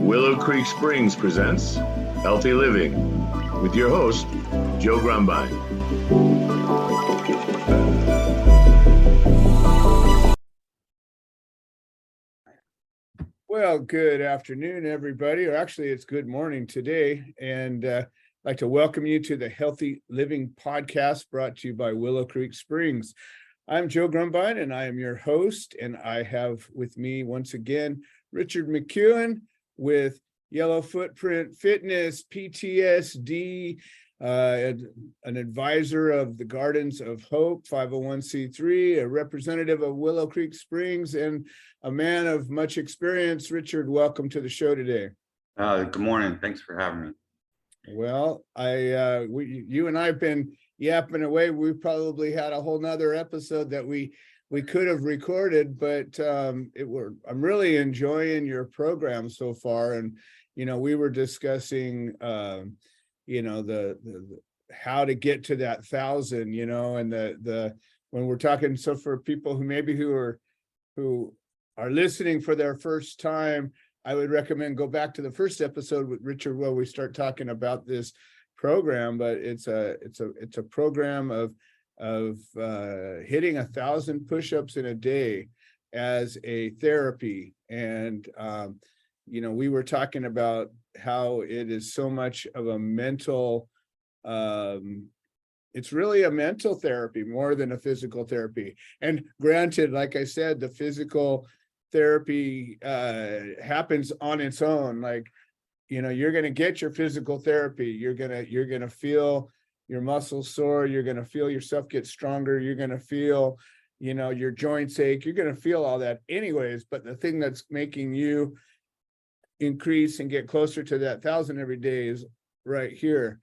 Willow Creek Springs presents Healthy Living with your host, Joe Grumbine. Well, good afternoon, everybody, or actually it's good morning today. And I'd like to welcome you to the Healthy Living podcast brought to you by Willow Creek Springs. I'm Joe Grumbine and I am your host, and I have with me once again, Richard Mccuen with Yellow Footprint Fitness, PTSD, an advisor of the Gardens of Hope, 501c3, a representative of Willow Creek Springs, and a man of much experience. Richard, welcome to the show today. Good morning. Thanks for having me. Well, you and I have been yapping away. We probably had a whole nother episode that we could have recorded, but I'm really enjoying your program so far. And we were discussing the how to get to that 1,000, and the when we're talking. So for people who are listening for their first time, I would recommend go back to the first episode with Richard where we start talking about this program. But it's a program of hitting 1,000 push-ups in a day as a therapy. And we were talking about how it is so much of a mental, it's really a mental therapy more than a physical therapy. And granted, like I said, the physical therapy happens on its own. Like, you're going to get your physical therapy. You're going to feel your muscles sore. You're going to feel yourself get stronger. You're going to feel, your joints ache. You're going to feel all that anyways. But the thing that's making you increase and get closer to that 1,000 every day is right here.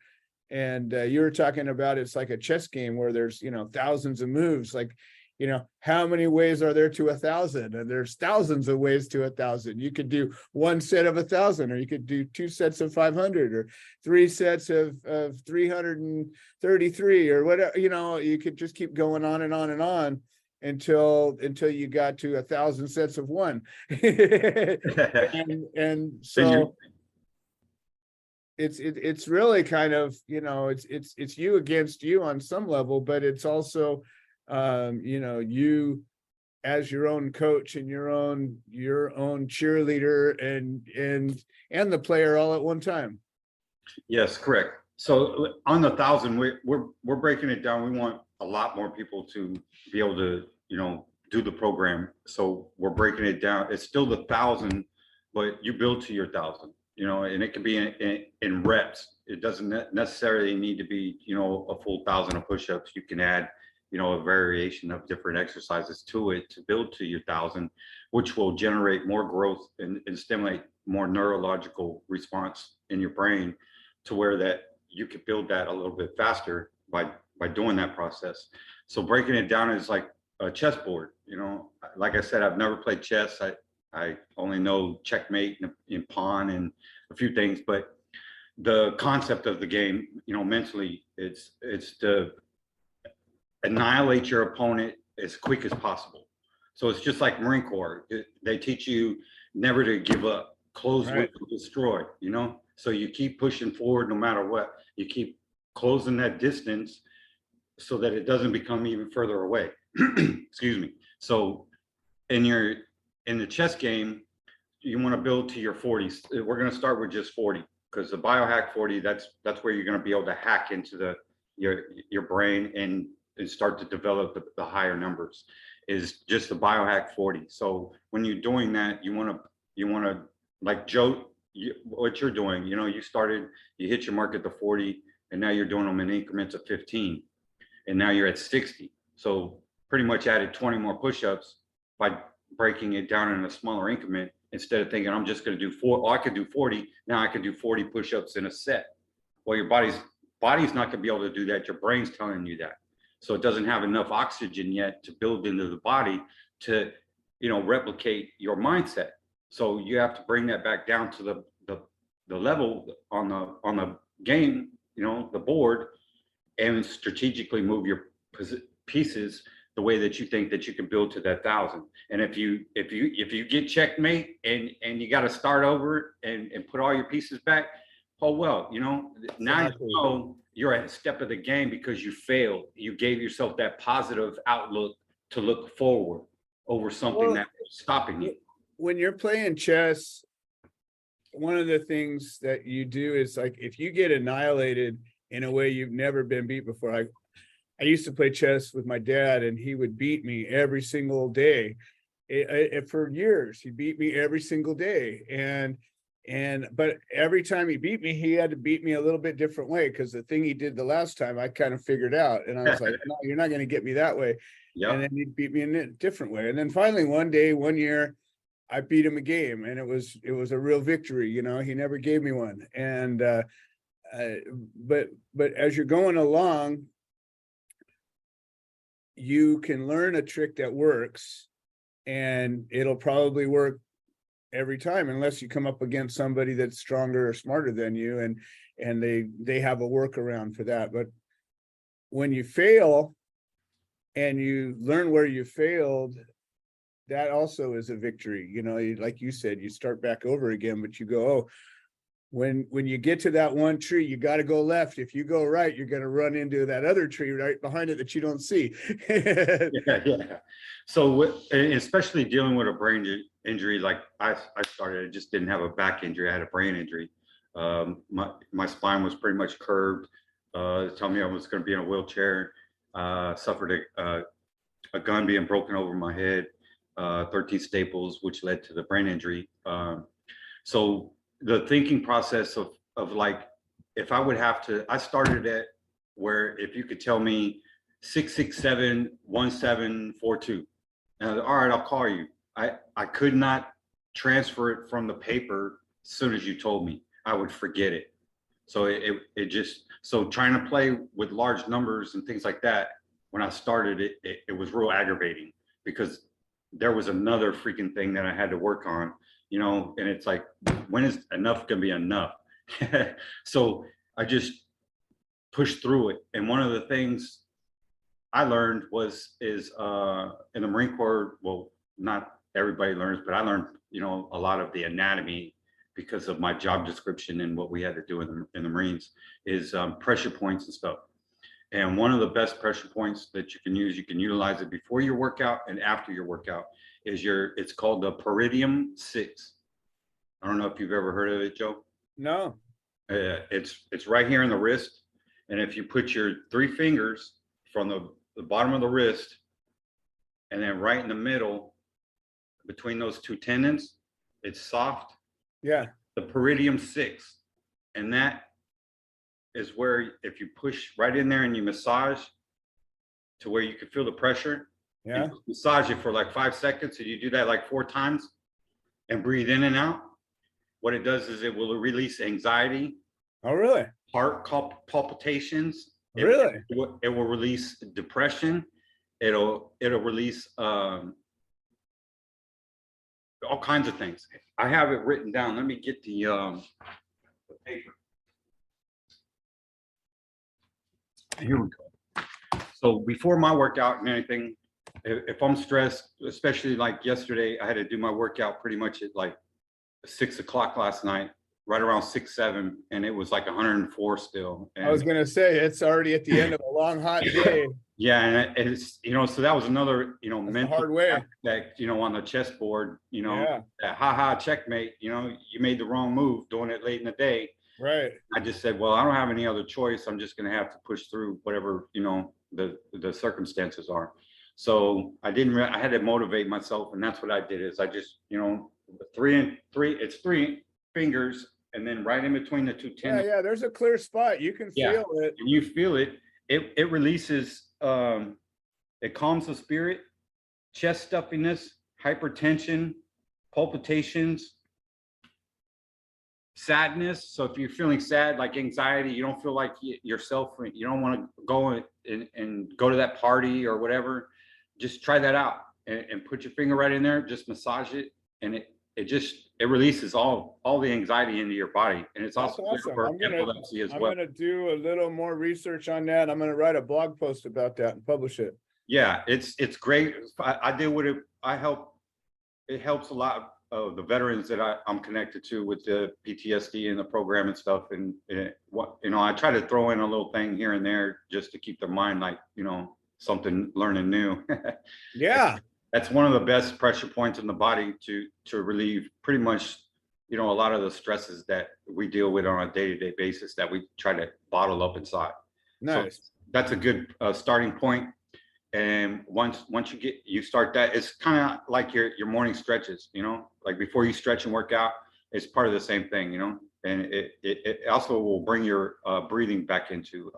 And you were talking about it's like a chess game where there's, thousands of moves. Like, how many ways are there to 1,000? And there's thousands of ways to 1,000. You could do one set of 1,000, or you could do two sets of 500, or three sets of 333, or whatever. You could just keep going on and on and on until you got to 1,000 sets of one. and so it's really kind of, it's you against you on some level, but it's also you as your own coach and your own cheerleader and the player all at one time. Yes, correct. So on the 1,000, we're breaking it down. We want a lot more people to be able to, do the program. So we're breaking it down. It's still the 1,000, but you build to your 1,000, and it can be in reps. It doesn't necessarily need to be, a full 1,000 of push-ups. You can add, a variation of different exercises to it to build to your 1,000, which will generate more growth and stimulate more neurological response in your brain, to where that you could build that a little bit faster by doing that process. So breaking it down is like a chessboard. Like I said, I've never played chess. I only know checkmate and pawn and a few things, but the concept of the game, mentally, it's to annihilate your opponent as quick as possible. So it's just like Marine Corps. They teach you never to give up. Close Right. with destroy, So you keep pushing forward no matter what. You keep closing that distance so that it doesn't become even further away. Excuse me. So in the chess game, you want to build to your 40s. We're going to start with just 40, because the biohack40, that's where you're going to be able to hack into your brain and start to develop the higher numbers, is just the biohack40. So when you're doing that, you want to like Joe, what you're doing, you hit your mark at the 40, and now you're doing them in increments of 15, and now you're at 60. So pretty much added 20 more push-ups by breaking it down in a smaller increment, instead of thinking I'm just going to do 4. Oh, I could do 40. Now I can do 40 push-ups in a set. Well, your body's not going to be able to do that. Your brain's telling you that. So it doesn't have enough oxygen yet to build into the body to, replicate your mindset. So you have to bring that back down to the level on the game, the board, and strategically move your pieces the way that you think that you can build to that 1,000. And if you get checkmate and you got to start over and put all your pieces back, oh well, you know, now Exactly. you know you're at a step of the game because you failed. You gave yourself that positive outlook to look forward over something that was stopping you. When you're playing chess, one of the things that you do is like, if you get annihilated in a way you've never been beat before. I used to play chess with my dad, and he would beat me every single day. For years, he beat me every single day. But every time he beat me, he had to beat me a little bit different way, because the thing he did the last time I kind of figured out. And I was like, no, you're not going to get me that way. Yep. And then he beat me in a different way. And then finally one year, I beat him a game, and it was a real victory. You know, he never gave me one. And but as you're going along, you can learn a trick that works, and it'll probably work every time, unless you come up against somebody that's stronger or smarter than you, and they have a workaround for that. But when you fail and you learn where you failed, that also is a victory. You know, like you said, you start back over again, but you go, oh, when you get to that one tree, you got to go left. If you go right, you're going to run into that other tree right behind it that you don't see. Yeah. So especially dealing with a brain injury, like I started, I just didn't have a back injury. I had a brain injury. My spine was pretty much curved. Tell me I was going to be in a wheelchair. Suffered a gun being broken over my head, 13 staples, which led to the brain injury. So the thinking process of like, if I would have to, I started at where if you could tell me 667-1742, and all right, I'll call you. I could not transfer it from the paper as soon as you told me. I would forget it. So it just, so trying to play with large numbers and things like that, when I started it was real aggravating, because there was another freaking thing that I had to work on, you know, and it's like, when is enough gonna be enough? So I just pushed through it. And one of the things I learned is in the Marine Corps, well, not everybody learns, but I learned, you know, a lot of the anatomy because of my job description and what we had to do in the Marines, is pressure points and stuff. And one of the best pressure points that you can utilize it before your workout and after your workout, is it's called the Peridium 6. I don't know if you've ever heard of it, Joe. No. It's right here in the wrist. And if you put your 3 fingers from the bottom of the wrist, and then right in the middle between those 2 tendons, it's soft. Yeah. The Peridium 6. And that is where, if you push right in there and you massage to where you can feel the pressure, yeah, massage it for like 5 seconds, and you do that like 4 times and breathe in and out, what it does is it will release anxiety. Oh, really? Heart palpitations. Really? It will release depression. It'll release all kinds of things. I have it written down. Let me get the paper. Here we go. So before my workout and anything, if I'm stressed, especially like yesterday, I had to do my workout pretty much at like 6 o'clock last night, right around 6, 7, and it was like 104 still. And I was gonna say, it's already at the end of a long hot day. yeah, and it's, you know, so that was another, you know, mental hard way that, you know, on the chessboard, you know, Yeah. that haha checkmate, you know, you made the wrong move doing it late in the day. Right. I just said, well, I don't have any other choice. I'm just going to have to push through whatever, you know, the circumstances are. So I had to motivate myself. And that's what I did, is I just, you know, 3 fingers, and then right in between the 2 tendons. Yeah, there's a clear spot. You can feel it. And you feel it. It releases, it calms the spirit, chest stuffiness, hypertension, palpitations, sadness. So if you're feeling sad, like anxiety, you don't feel like yourself, you don't want to go and go to that party or whatever, just try that out and put your finger right in there, just massage it, and it releases all the anxiety into your body. And it's That's also awesome. for I'm epilepsy as well. gonna do a little more research on that. I'm gonna write a blog post about that and publish it. Yeah, it's great. I deal with it. It helps a lot of the veterans that I'm connected to with the PTSD and the program and stuff. And I try to throw in a little thing here and there just to keep their mind like, something learning new. Yeah. That's one of the best pressure points in the body to relieve pretty much, a lot of the stresses that we deal with on a day-to-day basis that we try to bottle up inside. Nice. So that's a good starting point. And once you start that, it's kind of like your morning stretches, like before you stretch and work out, it's part of the same thing, and it also will bring your breathing back into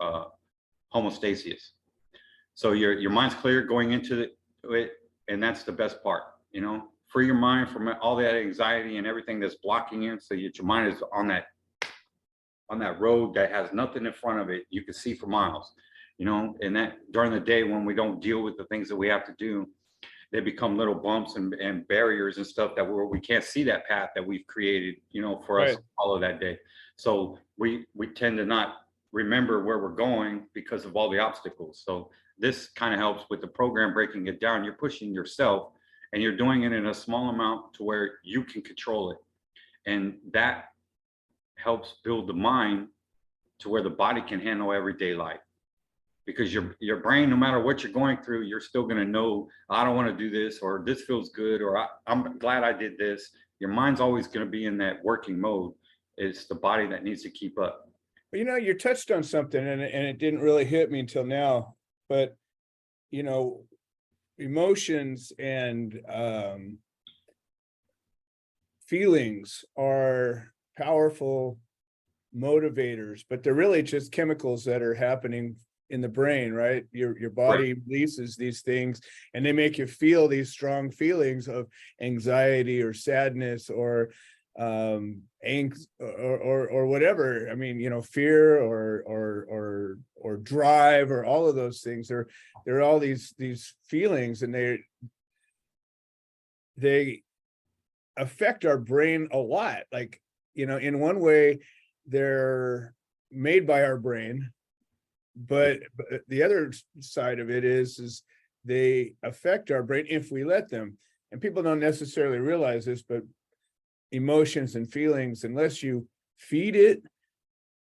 homeostasis. So your mind's clear going into it, and that's the best part, free your mind from all that anxiety and everything that's blocking you, so your mind is on that road that has nothing in front of it you can see for miles. And that during the day when we don't deal with the things that we have to do, they become little bumps and barriers and stuff that we can't see that path that we've created, for us to follow that day. So we tend to not remember where we're going because of all the obstacles. So this kind of helps with the program, breaking it down. You're pushing yourself and you're doing it in a small amount to where you can control it. And that helps build the mind to where the body can handle everyday life. Because your brain, no matter what you're going through, you're still going to know, I don't want to do this, or this feels good, or I'm glad I did this. Your mind's always going to be in that working mode. It's the body that needs to keep up. Well, you touched on something and it didn't really hit me until now, but emotions and feelings are powerful motivators, but they're really just chemicals that are happening in the brain, right? Your body releases these things and they make you feel these strong feelings of anxiety or sadness or angst or whatever. I mean, fear or drive or all of those things. They're all these feelings, and they affect our brain a lot. Like, in one way, they're made by our brain, but the other side of it is they affect our brain if we let them. And people don't necessarily realize this, but emotions and feelings, unless you feed it,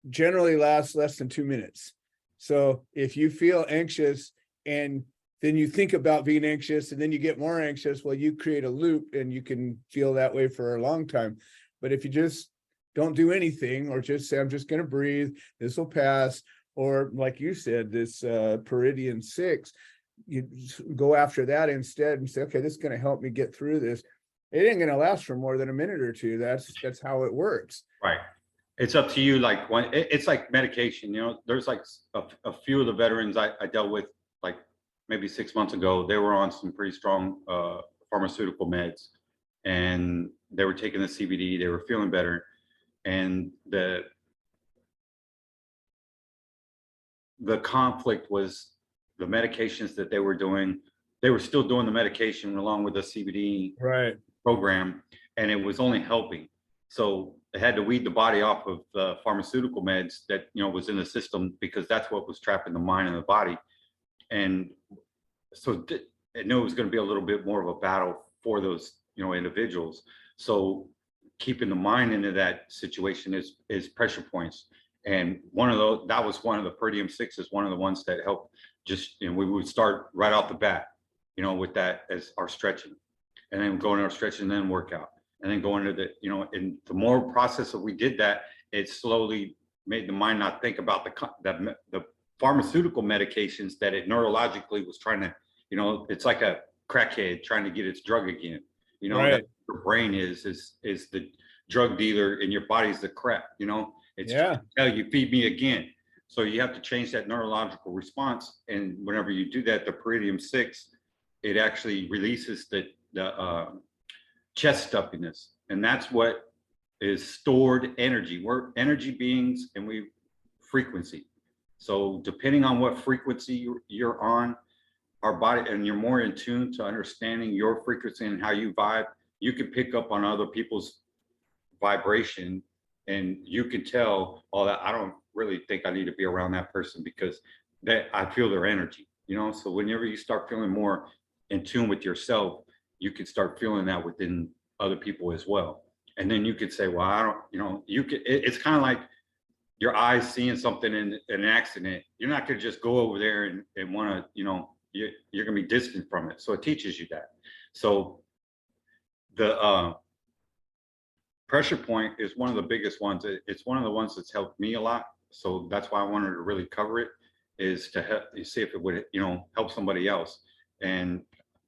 generally lasts less than 2 minutes. So if you feel anxious and then you think about being anxious and then you get more anxious, well, you create a loop and you can feel that way for a long time. But if you just don't do anything, or just say, I'm just going to breathe, this will pass, or like you said, this Peridian 6, you go after that instead and say, okay, this is going to help me get through this. It ain't going to last for more than a minute or two. That's how it works. Right. It's up to you. Like it's like medication, there's like a few of the veterans I dealt with, like maybe 6 months ago, they were on some pretty strong pharmaceutical meds, and they were taking the CBD, they were feeling better. And the conflict was the medications that they were doing. They were still doing the medication along with the CBD program, and it was only helping. So they had to weed the body off of the pharmaceutical meds that was in the system, because that's what was trapping the mind and the body. And so I knew it was going to be a little bit more of a battle for those individuals. So keeping the mind into that situation is pressure points. And that was one of the Peridium 6 is one of the ones that helped. Just, we would start right off the bat, with that as our stretching, and then go into our stretching and then workout, and then go into the, and the more process that we did that, it slowly made the mind not think about the pharmaceutical medications that it neurologically was trying to, it's like a crackhead trying to get its drug again. That your brain is the drug dealer and your body's the crack, it's tell you, feed me again. So you have to change that neurological response. And whenever you do that, the Peridium 6, it actually releases the chest stuffiness. And that's what is stored energy. We're energy beings, and we frequency. So depending on what frequency you're on, our body, and you're more in tune to understanding your frequency and how you vibe, you can pick up on other people's vibration, and you can tell, oh, that I don't really think I need to be around that person because I feel their energy. So whenever you start feeling more in tune with yourself, you can start feeling that within other people as well. And then you could say, well, I don't, it's kind of like your eyes seeing something in an accident. You're not going to just go over there and want to, you're going to be distant from it. So it teaches you that. So the pressure point is one of the biggest ones. It's one of the ones that's helped me a lot. So that's why I wanted to really cover it, is to help, see if it would, help somebody else. And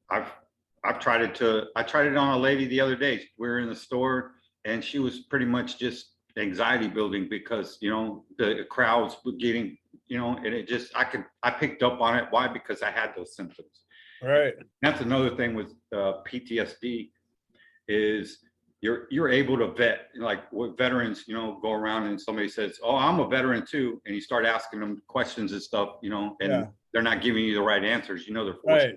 I've tried it I tried it on a lady the other day. We were in the store and she was pretty much just anxiety building because, the crowds were getting, and it just, I picked up on it. Why? Because I had those symptoms. Right. That's another thing with PTSD is you're able to vet, like what veterans, go around and somebody says, oh, I'm a veteran too. And you start asking them questions and stuff, and they're not giving you the right answers, they're forced. Right.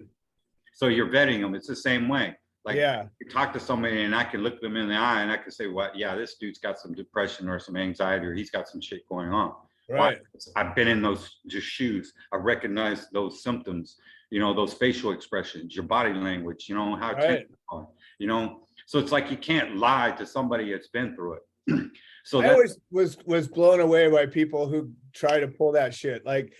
So you're vetting them. It's the same way. Like you talk to somebody and I can look them in the eye and I can say, well, yeah, this dude's got some depression or some anxiety, or he's got some shit going on. Right. Why? I've been in those just shoes. I recognize those symptoms, those facial expressions, your body language, how tense you are, so it's like you can't lie to somebody that's been through it. So I always was blown away by people who try to pull that shit. Like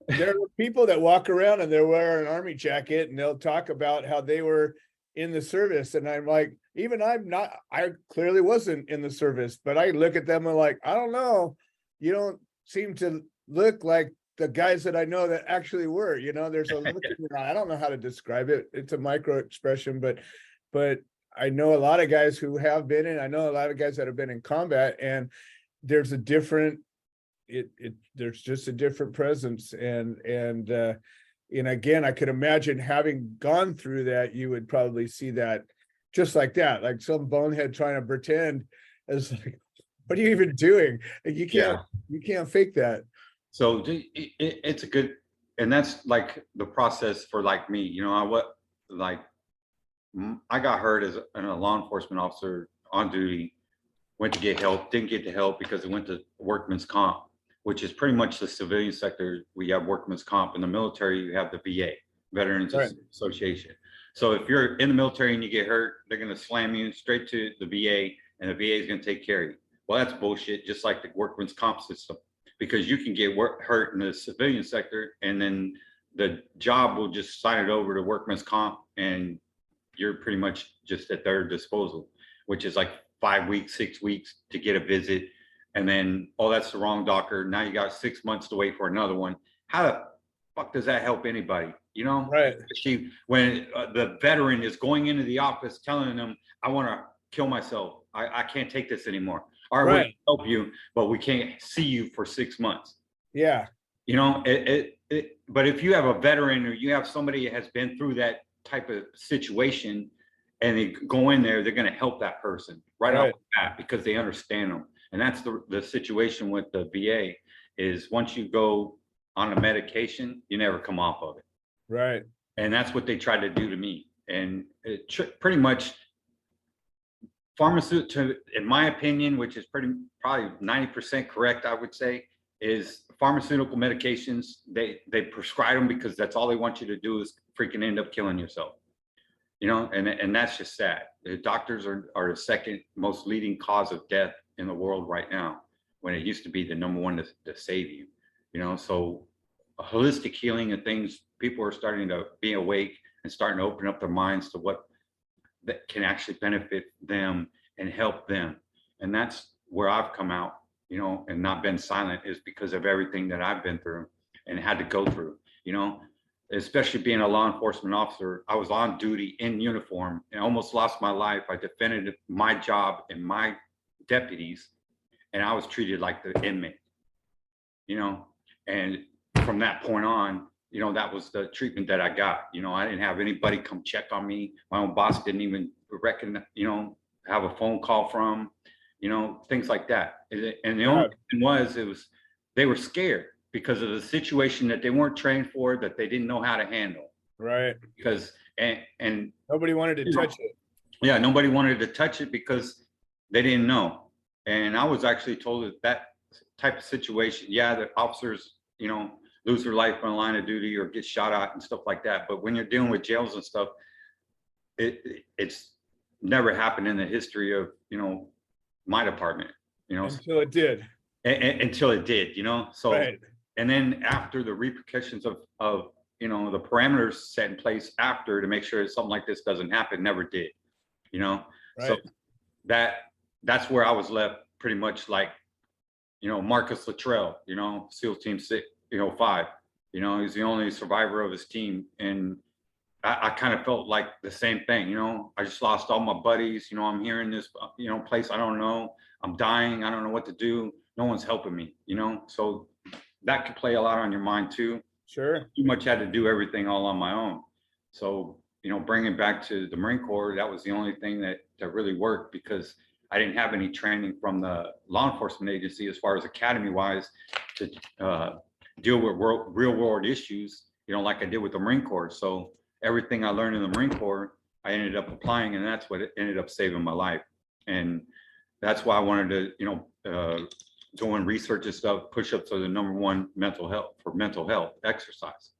there are people that walk around and they're wearing an army jacket and they'll talk about how they were in the service. And I'm like, I clearly wasn't in the service, but I look at them and like, I don't know, you don't seem to look like the guys that I know that actually were, there's a look in your eye. I don't know how to describe it. It's a micro expression, but I know a lot of guys who have been in, I know a lot of guys that have been in combat, and there's a different, there's just a different presence. And again, I could imagine having gone through that, you would probably see that just like that, like some bonehead trying to pretend as like, what are you even doing? Like you can't fake that. So it's a good, and that's like the process for like me, I got hurt as a law enforcement officer on duty, went to get help, didn't get the help because it went to workman's comp, which is pretty much the civilian sector. We have workman's comp. In the military, you have the VA, Veterans Association. So if you're in the military and you get hurt, they're going to slam you straight to the VA, and the VA is going to take care of you. Well, that's bullshit, just like the workman's comp system, because you can get hurt in the civilian sector, and then the job will just sign it over to workman's comp, and you're pretty much just at their disposal, which is like 5 weeks, 6 weeks to get a visit. And then, oh, that's the wrong doctor. Now you got 6 months to wait for another one. How the fuck does that help anybody? Right. Especially when the veteran is going into the office telling them, I want to kill myself. I can't take this anymore. All right, we can help you, but we can't see you for 6 months. Yeah. But if you have a veteran or you have somebody that has been through that type of situation and they go in there, they're going to help that person right off the bat because they understand them. And that's the situation with the VA is once you go on a medication, you never come off of it. Right. And that's what they tried to do to me. And it pretty much pharmaceutical, in my opinion, which is probably 90% correct, I would say, is pharmaceutical medications. They prescribe them because that's all they want you to do is freaking end up killing yourself. And that's just sad. The doctors are the second most leading cause of death in the world right now, when it used to be the number one to save you. So holistic healing and things, people are starting to be awake and starting to open up their minds to what that can actually benefit them and help them. And that's where I've come out, and not been silent, is because of everything that I've been through and had to go through, especially being a law enforcement officer. I was on duty in uniform and almost lost my life. I defended my job and my deputies, and I was treated like the inmate, and from that point on, that was the treatment that I got. I didn't have anybody come check on me. My own boss didn't even recognize, have a phone call from, things like that. And the only thing was, they were scared because of the situation that they weren't trained for, that they didn't know how to handle. Right. Because, and nobody wanted to touch it. Yeah, nobody wanted to touch it because they didn't know. And I was actually told that type of situation, the officers, lose their life on the line of duty or get shot at and stuff like that. But when you're dealing with jails and stuff, it's never happened in the history of, you know, my department, you know, Until it did. until it did, you know. So Right. and then after the repercussions of you know, the parameters set in place after to make sure that something like this doesn't happen, never did, you know. So Right. that's where I was left pretty much like, you know, Marcus Luttrell, you know, SEAL Team 6, you know, 5, you know, he's the only survivor of his team. And I kind of felt like the same thing, you know, I just lost all my buddies, you know, I'm here in this, you know, place I don't know, I'm dying, I don't know what to do, no one's helping me, you know. So that could play a lot on your mind too. Sure. Too much had to do everything all on my own. So, you know, bringing back to the Marine Corps, that was the only thing that really worked, because I didn't have any training from the law enforcement agency as far as academy wise to deal with real world issues, you know, like I did with the Marine Corps. So everything I learned in the Marine Corps, I ended up applying, and that's what ended up saving my life. And that's why I wanted to, you know, doing research and stuff, push-ups are the #1 mental health exercise.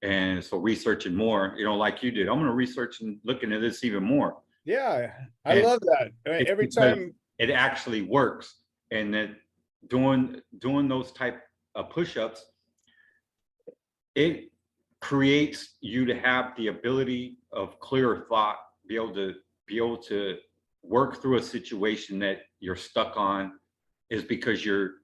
And so researching more, you know, like you did, I'm going to research and look into this even more. Yeah, I And love that. Every time it actually works, and that doing those type of push-ups, it creates you to have the ability of clearer thought, be able to work through a situation that you're stuck on, is because you're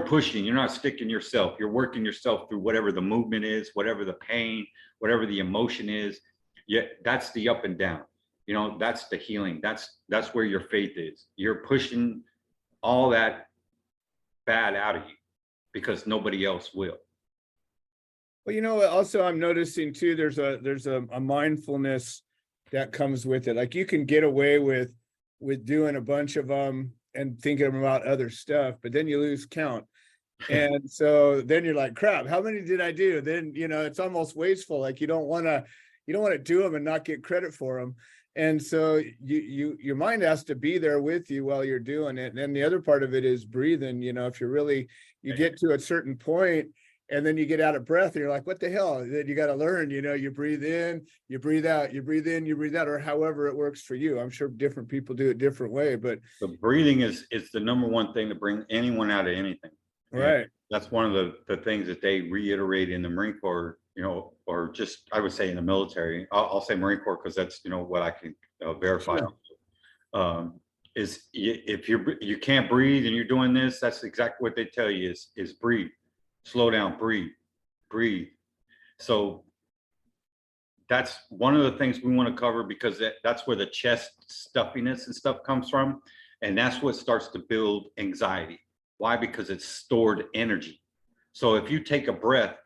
pushing, you're not sticking yourself, you're working yourself through whatever the movement is, whatever the pain, whatever the emotion is. Yeah, that's the up and down, you know, that's the healing, that's where your faith is. You're pushing all that bad out of you because nobody else will. Well, you know, also I'm noticing too, there's a mindfulness that comes with it. Like you can get away with doing a bunch of them and thinking about other stuff, but then you lose count. And so then you're like, crap, how many did I do? Then, you know, it's almost wasteful. Like you don't want to do them and not get credit for them. And so your mind has to be there with you while you're doing it. And then the other part of it is breathing. You know, if you get to a certain point and then you get out of breath, and you're like, what the hell? Then you got to learn, you know, you breathe in, you breathe out, you breathe in, you breathe out, or however it works for you. I'm sure different people do it different way, but the breathing is the #1 thing to bring anyone out of anything. Right. And that's one of the things that they reiterate in the Marine Corps, you know, or just, I would say in the military, I'll say Marine Corps, because that's, you know, what I can verify. Sure. Is if you can't breathe and you're doing this, that's exactly what they tell you is breathe, slow down, breathe. So that's one of the things we want to cover, because that's where the chest stuffiness and stuff comes from. And that's what starts to build anxiety. Why? Because it's stored energy. So if you take a breath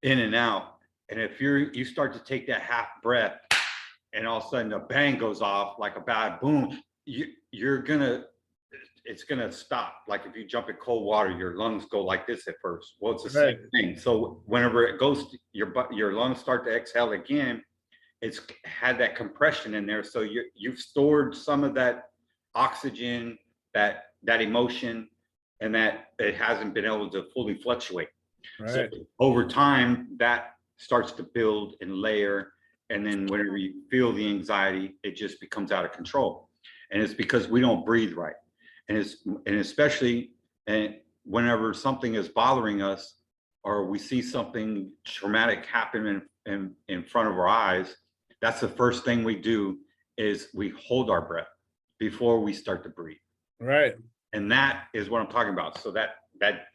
in and out, and if you start to take that half breath and all of a sudden a bang goes off like a bad boom, it's gonna stop. Like if you jump in cold water, your lungs go like this at first. Well, it's the same thing. So whenever it goes, your lungs start to exhale again, it's had that compression in there. So you've stored some of that oxygen, that emotion, and that it hasn't been able to fully fluctuate. Right. So over time, that starts to build and layer. And then whenever you feel the anxiety, it just becomes out of control. And it's because we don't breathe right. And especially whenever something is bothering us, or we see something traumatic happen in front of our eyes, that's the first thing we do is we hold our breath before we start to breathe. Right. And that is what I'm talking about. So that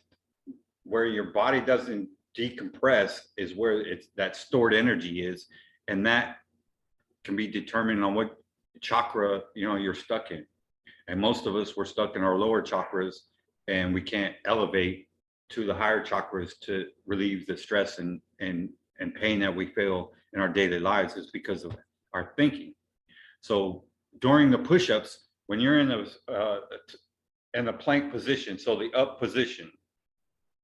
where your body doesn't decompress is where it's that stored energy is. And that can be determined on what chakra, you know, you're stuck in. And most of us, we're stuck in our lower chakras, and we can't elevate to the higher chakras to relieve the stress and pain that we feel in our daily lives, is because of our thinking. So during the push-ups, when you're in the plank position, so the up position,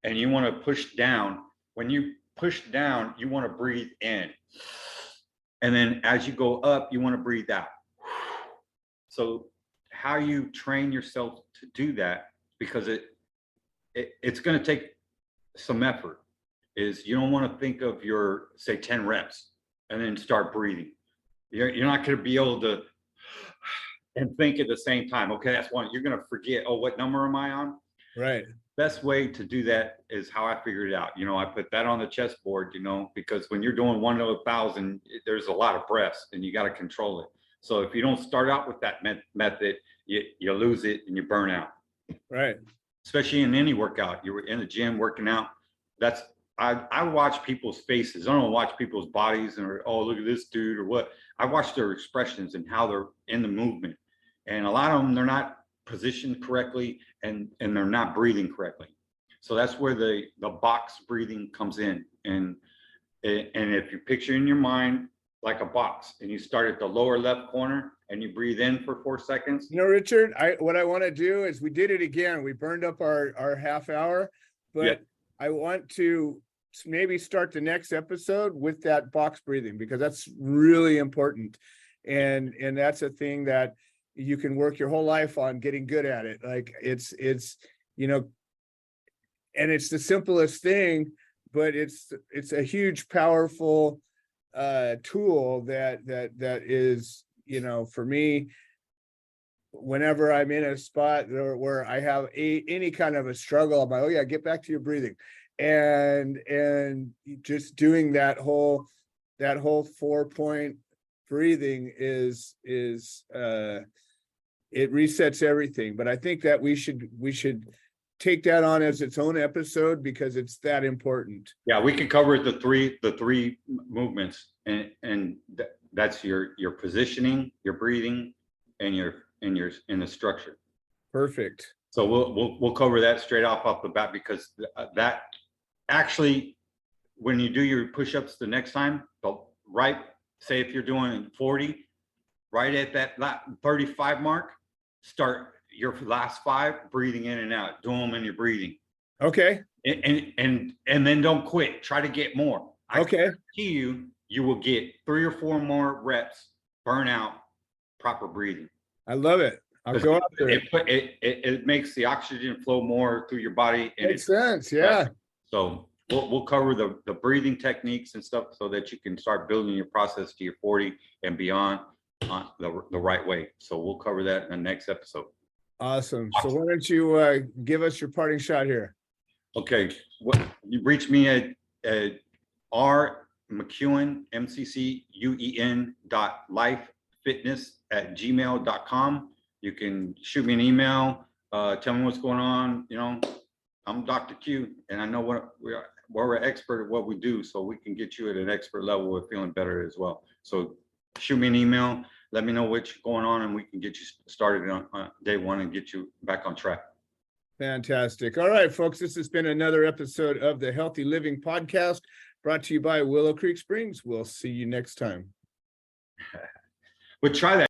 and you want to push down, when you push down, you want to breathe in. And then as you go up, you want to breathe out. So how you train yourself to do that, because it's going to take some effort. is you don't want to think of your, say, 10 reps and then start breathing. You're not going to be able to and think at the same time. Okay, that's one. You're going to forget, oh, what number am I on? Right. Best way to do that is how I figured it out. I put that on the chessboard, because when you're doing 1 to 1,000, there's a lot of breaths and you got to control it. So if you don't start out with that method, you lose it and you burn out. Right. Especially in any workout. You were in the gym working out. I watch people's faces. I don't watch people's bodies and, oh, look at this dude or what. I watch their expressions and how they're in the movement. And a lot of them, they're not positioned correctly and they're not breathing correctly. So that's where the box breathing comes in. And if you picture in your mind like a box and you start at the lower left corner and you breathe in for 4 seconds. Richard, what I want to do is, we did it again. We burned up our half hour, but yeah. I want to maybe start the next episode with that box breathing, because that's really important. And that's a thing that you can work your whole life on getting good at it. Like it's, and it's the simplest thing, but it's a huge, powerful tool that is, for me, whenever I'm in a spot where I have any kind of a struggle, I'm like, oh yeah, get back to your breathing. And just doing that whole 4-point breathing is it resets everything. But I think that we should take that on as its own episode, because it's that important. Yeah, we can cover the three movements, and that's your positioning, your breathing, and the structure. Perfect. So we'll cover that straight off the bat, because that actually, when you do your push-ups the next time, right, say if you're doing 40, right at that 35 mark, start your last 5 breathing in and out. Do them in your breathing. Okay. And then don't quit. Try to get more. Okay. I guarantee you will get 3 or 4 more reps, burn out, proper breathing. I love it. I'll go up there. It makes the oxygen flow more through your body. And makes sense. Yeah. So we'll cover the breathing techniques and stuff, so that you can start building your process to your 40 and beyond the right way. So we'll cover that in the next episode. Awesome. So why don't you give us your parting shot here? Okay. You reach me at Mccuen, MCCUEN.lifefitness@gmail.com. You can shoot me an email, tell me what's going on. I'm Dr. Q, and I know we're an expert at what we do, so we can get you at an expert level of feeling better as well. So shoot me an email, let me know what's going on, and we can get you started on day one and get you back on track. Fantastic. All right, folks, this has been another episode of the Healthy Living Podcast, brought to you by Willow Creek Springs. We'll see you next time. But try that.